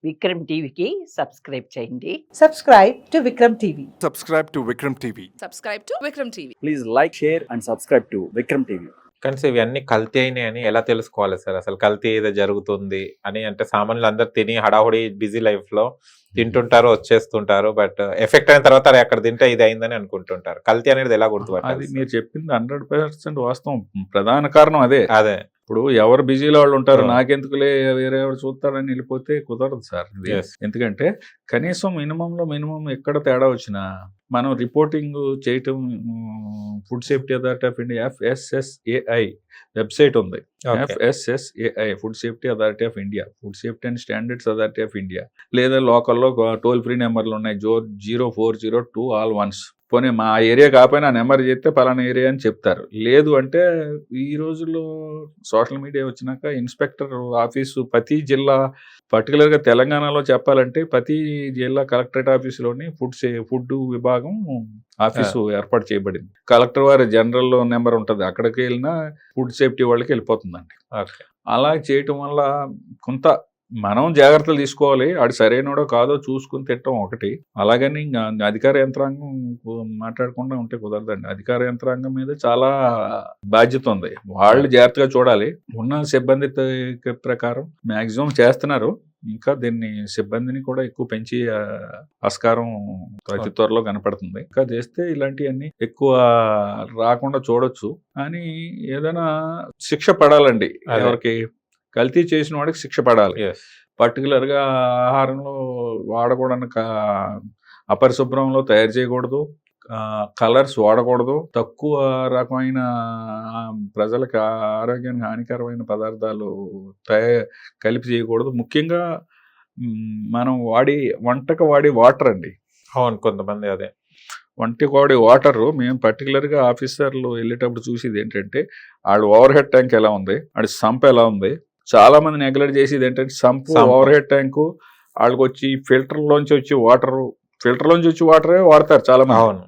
విక్రమ్ టీవీకి సబ్స్క్రైబ్ చేయండి. Subscribe to Vikram TV. Subscribe to Vikram TV. Subscribe to Vikram TV. Please like, share and subscribe to Vikram TV. కానీ sir ఇవన్నీ కల్తీ అయినాయి అని ఎలా తెలుసుకోవాలి సార్? అసలు కల్తీ ఏదో జరుగుతుంది అని అంటే సామాన్యులు అందరు తిని హడావుడి బిజీ లైఫ్ లో తింటుంటారు, వచ్చేస్తుంటారు. బట్ ఎఫెక్ట్ అయిన తర్వాత అది అక్కడ తింటే ఇది అయిందని అనుకుంటుంటారు. కల్తీ అనేది ఎలా అది గుర్తుపట్టాలి? మీరు చెప్పింది 100% వాస్తవం. ప్రధాన కారణం అదే. అదే ఇప్పుడు ఎవరు బిజీలో వాళ్ళు ఉంటారు, అవును. నాకెందుకులే వేరే ఎవరు చూస్తారని వెళ్ళిపోతే కుదరదు సార్ ఇది. Yes. ఎందుకంటే కనీసం మినిమం ఎక్కడ తేడా వచ్చినా మనం రిపోర్టింగ్ చేయటం food safety authority of India FSSAI website ఉంది. Okay. FSSAI food safety authority of India, food safety and standards authority of India. లేదా లోకల్లో టోల్ ఫ్రీ నెంబర్లు ఉన్నాయి, 0402 all ones. పోనీ మా ఏరియా కాకపోయినా నెంబర్ చెప్తే పలానా ఏరియా అని చెప్తారు. లేదు అంటే ఈ రోజుల్లో సోషల్ మీడియా వచ్చినాక ఇన్స్పెక్టర్ ఆఫీసు ప్రతి జిల్లా, పర్టికులర్గా తెలంగాణలో చెప్పాలంటే ప్రతి జిల్లా కలెక్టరేట్ ఆఫీసులోని ఫుడ్ విభాగం ఆఫీసు ఏర్పాటు చేయబడింది. కలెక్టర్ వారి జనరల్ నెంబర్ ఉంటుంది, అక్కడికి వెళ్ళినా ఫుడ్ సేఫ్టీ వాళ్ళకి వెళ్ళిపోతుందండి. ఓకే. అలా చేయటం వల్ల కొంత మనం జాగ్రత్తలు తీసుకోవాలి. ఆడు సరైనడో కాదో చూసుకుని తిట్టడం ఒకటి. అలాగని ఇంకా అధికార యంత్రాంగం మాట్లాడకుండా ఉంటే కుదరదండి. అధికార యంత్రాంగం మీద చాలా బాధ్యత ఉంది. వాళ్ళు జాగ్రత్తగా చూడాలి. ఉన్న సిబ్బంది ప్రకారం మాక్సిమం చేస్తున్నారు. ఇంకా దీన్ని సిబ్బందిని కూడా ఎక్కువ పెంచి ఆస్కారం అతి త్వరలో కనపడుతుంది. ఇంకా చేస్తే ఇలాంటివన్నీ ఎక్కువ రాకుండా చూడొచ్చు. కానీ ఏదైనా శిక్ష పడాలండి. అదే. ఎవరికి కల్తీ చేసిన వాడికి శిక్ష పడాలి. Yes. పర్టికులర్గా ఆహారంలో వాడకూడని అపరిశుభ్రంలో తయారు చేయకూడదు, కలర్స్ వాడకూడదు, తక్కువ రకమైన ప్రజలకు ఆరోగ్యానికి హానికరమైన పదార్థాలు కలిపి చేయకూడదు. ముఖ్యంగా మనం వంటకు వాడే వాటర్ అండి. అవును, కొంతమంది అదే వంటకు వాడే వాటర్ మేము పర్టికులర్గా ఆఫీసర్లు వెళ్ళేటప్పుడు చూసేది ఏంటంటే ఆడు ఓవర్ హెడ్ ట్యాంక్ ఎలా ఉంది, ఆడి సంప్ ఎలా ఉంది. చాలా మంది నెగ్లెక్ట్ చేసేది ఏంటంటే సంపు, ఓవర్ హెడ్ ట్యాంకు, వాళ్ళకి వచ్చి ఫిల్టర్లోంచి వచ్చి వాటరే వాడతారు చాలా మంది. అవును.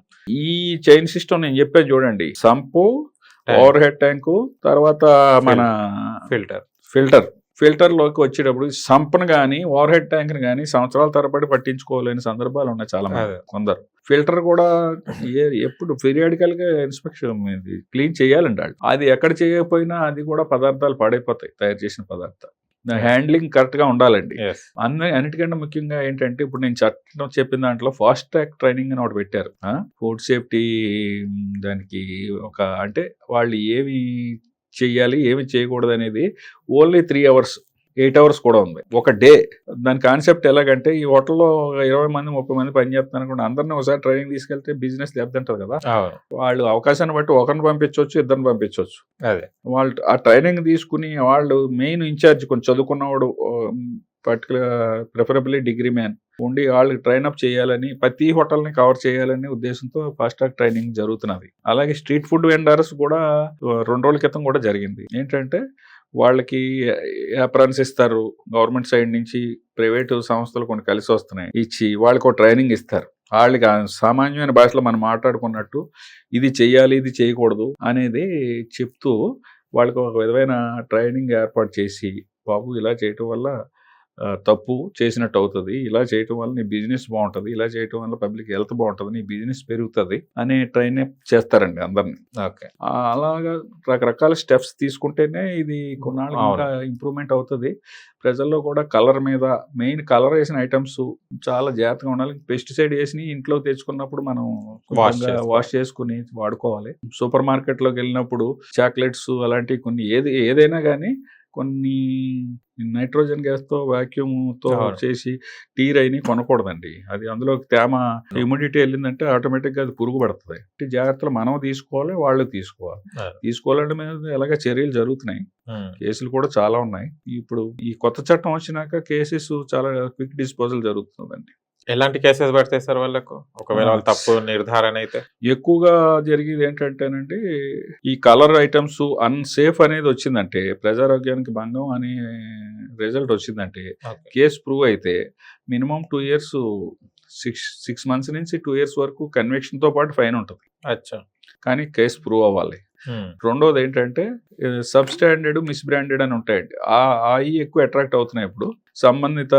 ఈ చైన్ సిస్టమ్ నేను చెప్పేది చూడండి. సంపు, ఓవర్ హెడ్ ట్యాంకు, తర్వాత మన ఫిల్టర్లోకి వచ్చేటప్పుడు సంప్ను కానీ ఓవర్ హెడ్ ట్యాంక్ని కానీ సంవత్సరాల తరబడి పట్టించుకోలేని సందర్భాలు ఉన్నాయి చాలా మంది. అదే. కొందరు ఫిల్టర్ కూడా ఎప్పుడు పీరియాడికల్గా ఇన్స్పెక్షన్ క్లీన్ చేయాలండి. వాళ్ళు అది ఎక్కడ చేయకపోయినా అది కూడా పదార్థాలు పాడైపోతాయి, తయారు చేసిన పదార్థాలు. హ్యాండ్లింగ్ కరెక్ట్గా ఉండాలండి. Yes. అన్నిటికంటే ముఖ్యంగా ఏంటంటే ఇప్పుడు నేను చట్టం చెప్పిన దాంట్లో ఫాస్ట్ ట్రాక్ ట్రైనింగ్ అని ఒకటి పెట్టారు. ఫుడ్ సేఫ్టీ దానికి అంటే వాళ్ళు ఏమి చెయ్యాలి, ఏమి చేయకూడదు అనేది ఓన్లీ 3 hours, 8 hours కూడా ఉంది ఒక డే. దాని కాన్సెప్ట్ ఎలాగంటే ఈ హోటల్లో 20 మంది 30 మంది పని చేస్తున్నారు అనుకోండి, అందరినీ ఒకసారి ట్రైనింగ్ తీసుకెళ్తే బిజినెస్ దెబ్బతింటారు కదా. అవును. వాళ్ళు అవకాశాన్ని బట్టి ఒకరిని పంపించవచ్చు, ఇద్దరిని పంపించవచ్చు. అదే. వాళ్ళు ఆ ట్రైనింగ్ తీసుకుని వాళ్ళు మెయిన్ ఇన్ఛార్జ్ కొంచెం చదువుకున్నవాడు, ప్రిఫరబుల్లీ డిగ్రీ మ్యాన్ ఉండి వాళ్ళకి ట్రైన్ అప్ చేయాలని, ప్రతి హోటల్ని కవర్ చేయాలని ఉద్దేశంతో ఫాస్ట్ ట్రాక్ ట్రైనింగ్ జరుగుతున్నది. అలాగే స్ట్రీట్ ఫుడ్ వెండర్స్ కూడా 2 రోజుల క్రితం కూడా జరిగింది. ఏంటంటే వాళ్ళకి యాప్రాన్స్ ఇస్తారు, గవర్నమెంట్ సైడ్ నుంచి ప్రైవేటు సంస్థలు కొన్ని కలిసి వస్తున్నాయి, ఇచ్చి వాళ్ళకి ఒక ట్రైనింగ్ ఇస్తారు. వాళ్ళకి సామాన్యమైన భాషలో మనం మాట్లాడుకున్నట్టు ఇది చెయ్యాలి, ఇది చేయకూడదు అనేది చెప్తూ వాళ్ళకి ఒక విధమైన ట్రైనింగ్ ఏర్పాటు చేసి, బాబు ఇలా చేయటం వల్ల తప్పు చేసినట్టు అవుతుంది, ఇలా చేయటం వల్ల నీ బిజినెస్ బాగుంటుంది, ఇలా చేయటం వల్ల పబ్లిక్ హెల్త్ బాగుంటుంది, నీ బిజినెస్ పెరుగుతుంది అనే ట్రైన్ చేస్తారండి అందరినీ. ఓకే. అలాగా రకరకాల స్టెప్స్ తీసుకుంటేనే ఇది కొన్నాళ్ళు ఇంకా ఇంప్రూవ్మెంట్ అవుతుంది. ప్రజల్లో కూడా మెయిన్ కలర్ వేసిన ఐటమ్స్ చాలా జాగ్రత్తగా ఉండాలి. పెస్టిసైడ్ వేసి ఇంట్లో తెచ్చుకున్నప్పుడు మనం వాష్ చేసుకుని వాడుకోవాలి. సూపర్ మార్కెట్లోకి వెళ్ళినప్పుడు చాక్లెట్స్ అలాంటివి కొన్ని ఏదైనా కానీ కొన్ని నైట్రోజన్ గ్యాస్తో వాక్యూమ్తో చేసి టీరైని కొనకూడదండి. అది అందులో తేమ హ్యూమిడిటీ వెళ్ళిందంటే ఆటోమేటిక్గా అది పురుగు పడుతుంది. జాగ్రత్తలు మనం తీసుకోవాలి, వాళ్ళు తీసుకోవాలంటే మీద ఎలాగ చర్యలు జరుగుతున్నాయి. కేసులు కూడా చాలా ఉన్నాయి. ఇప్పుడు ఈ కొత్త చట్టం వచ్చినాక కేసెస్ చాలా క్విక్ డిస్పోజల్ జరుగుతుందండి. ఎలాంటి కేసెస్ పడతాయి సార్ వాళ్ళకు ఒకవేళ వాళ్ళు తప్పు నిర్ధారణ అయితే? ఎక్కువగా జరిగేది ఏంటంటేనండి, ఈ కలర్ ఐటమ్స్ అన్సేఫ్ అనేది వచ్చిందంటే, ప్రజారోగ్యానికి భంగం అనే రిజల్ట్ వచ్చిందంటే, కేసు ప్రూవ్ అయితే మినిమం 2 years, 6 months నుంచి 2 years వరకు కన్విక్షన్తో పాటు ఫైన్ ఉంటుంది. అచ్చా. కానీ కేసు ప్రూవ్ అవ్వాలి. రెండోది ఏంటంటే సబ్ స్టాండర్డ్, మిస్ బ్రాండెడ్ అని ఉంటాయండి. అవి ఎక్కువ అట్రాక్ట్ అవుతున్నాయి ఇప్పుడు. సంబంధిత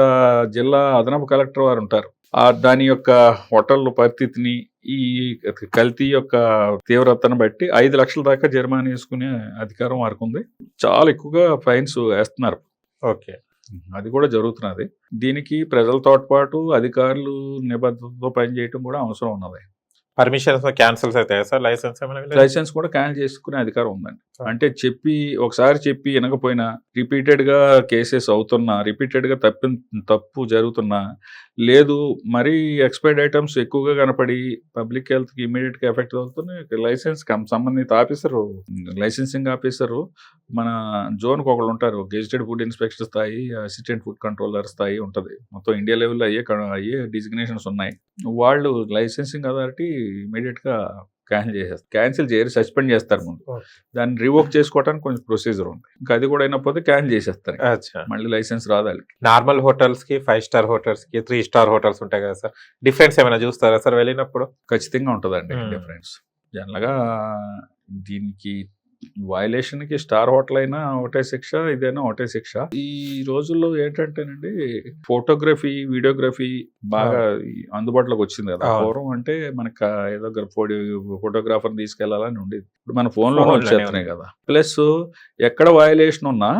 జిల్లా అదనపు కలెక్టర్ వారు ఉంటారు. దాని యొక్క హోటల్ పరిస్థితిని, ఈ కల్తీ యొక్క తీవ్రతను బట్టి 5 లక్షల దాకా జరిమానా వేసుకునే అధికారం వారికి ఉంది. చాలా ఎక్కువగా ఫైన్స్ వేస్తున్నారు. ఓకే. అది కూడా జరుగుతున్నది. దీనికి ప్రజల తోడ్పాటు, అధికారులు నిబద్ధతతో పనిచేయటం కూడా అవసరం ఉన్నది. పర్మిషన్స్ క్యాన్సిల్స్ అవుతాయి సార్? లైసెన్స్ లైసెన్స్ కూడా క్యాన్సిల్ చేసుకునే అధికారం ఉందండి. అంటే ఒకసారి చెప్పి వినకపోయినా, రిపీటెడ్ గా కేసెస్ అవుతున్నా, రిపీటెడ్ గా తప్పు జరుగుతున్నా, లేదు మరీ ఎక్స్పైర్డ్ ఐటమ్స్ ఎక్కువగా కనపడి పబ్లిక్ హెల్త్ కి ఇమీడియట్ గా ఎఫెక్ట్ అవుతున్నాయి, లైసెన్స్ సంబంధిత ఆఫీసరు, లైసెన్సింగ్ ఆఫీసరు మన జోన్ కు ఒకళ్ళు ఉంటారు. గెజిటెడ్ ఫుడ్ ఇన్స్పెక్టర్ స్థాయి, అసిస్టెంట్ ఫుడ్ కంట్రోలర్ స్థాయి ఉంటది. మొత్తం ఇండియా లెవెల్లో అయ్యే డిజిగ్నేషన్స్ ఉన్నాయి. వాళ్ళు లైసెన్సింగ్ అథారిటీ ఇమీడియట్ గా క్యాన్సిల్ చేయరు, సస్పెండ్ చేస్తారు ముందు. దాన్ని రివోక్ చేసుకోవడానికి కొంచెం ప్రొసీజర్ ఉంది. ఇంకా అది కూడా అయినపోతే క్యాన్సిల్ చేసేస్తారు, మళ్ళీ లైసెన్స్ రాదు వాళ్ళకి. నార్మల్ హోటల్స్ కి, 5 స్టార్ హోటల్స్ కి, 3 స్టార్ హోటల్స్ ఉంటాయి కదా సార్, డిఫరెన్స్ ఏమైనా చూస్తారా సార్ వెళ్ళినప్పుడు? ఖచ్చితంగా ఉంటుందండి డిఫరెన్స్. జనరల్గా దీనికి వయలేషన్ కి స్టార్ హోటల్ అయినా ఒకటే శిక్ష, ఇదైనా ఒకటే శిక్ష. ఈ రోజుల్లో ఏంటంటేనండి, ఫోటోగ్రఫీ, వీడియోగ్రఫీ బాగా అందుబాటులోకి వచ్చింది కదా. పూర్వం అంటే మనకు ఏదో ఫోటోగ్రాఫర్ తీసుకెళ్లాలని ఉండేది. ఇప్పుడు మన ఫోన్ లో వచ్చేస్తున్నాయి కదా. ప్లస్ ఎక్కడ వయలేషన్ ఉన్నా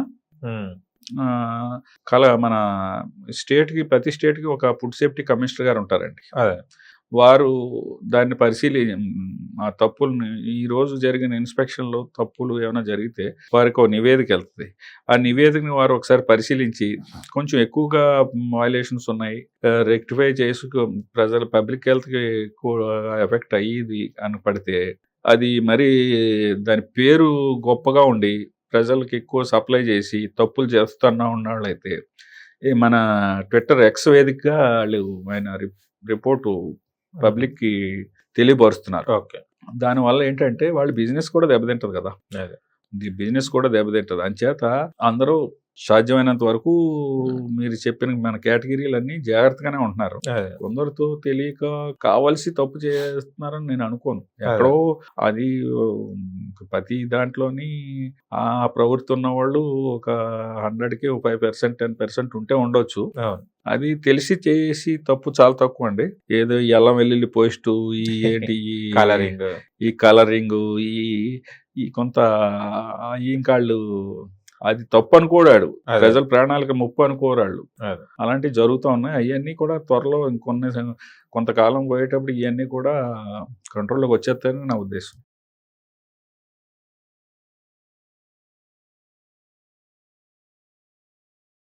మన స్టేట్ కి, ప్రతి స్టేట్ కి ఒక ఫుడ్ సేఫ్టీ కమిషనర్ గారు ఉంటారండి. వారు దాన్ని ఆ తప్పుల్ని, ఈ రోజు జరిగిన ఇన్స్పెక్షన్లో తప్పులు ఏమైనా జరిగితే వారికి ఒక నివేదిక వెళ్తుంది. ఆ నివేదికని వారు ఒకసారి పరిశీలించి కొంచెం ఎక్కువగా వయలేషన్స్ ఉన్నాయి, రెక్టిఫై చేసుకు పబ్లిక్ హెల్త్కి ఎక్కువ ఎఫెక్ట్ అయ్యేది అని పడితే, అది మరి దాని పేరు గొప్పగా ఉండి ప్రజలకు ఎక్కువ సప్లై చేసి తప్పులు చేస్తున్నా ఉన్నవాళ్ళైతే మన ట్విట్టర్ ఎక్స్ వేదికగా వాళ్ళు ఆయన రిపోర్టు పబ్లిక్ కి తెలియపరుస్తున్నారు. దానివల్ల ఏంటంటే వాళ్ళ బిజినెస్ కూడా దెబ్బతింటది కదా. బిజినెస్ కూడా దెబ్బతింటది. అంచేత అందరూ సాధ్యమైనంత వరకు మీరు చెప్పిన మన కేటగిరీలన్నీ జాగ్రత్తగానే ఉంటున్నారు. కొందరితో తెలియక కావాల్సి తప్పు చేస్తున్నారని నేను అనుకోను. ఎక్కడో అది ప్రతి దాంట్లోని ఆ ప్రవృత్తి ఉన్న వాళ్ళు ఒక 100కి 5%, 10% ఉంటే ఉండొచ్చు. అది తెలిసి చేసి తప్పు చాలా తక్కువ అండి. ఏదో అల్లం వెల్లుల్లి పోస్టు, ఈ కలరింగ్, ఈ కొంత ఇంకాళ్ళు అది తప్పు అనుకోడాడు, ప్రజల ప్రాణాలకు ముప్పు అనుకోరాళ్ళు. అలాంటివి జరుగుతూ ఉన్నాయి. అవన్నీ కూడా త్వరలో కొంతకాలం పోయేటప్పుడు ఇవన్నీ కూడా కంట్రోల్లోకి వచ్చేస్తాయని నా ఉద్దేశం.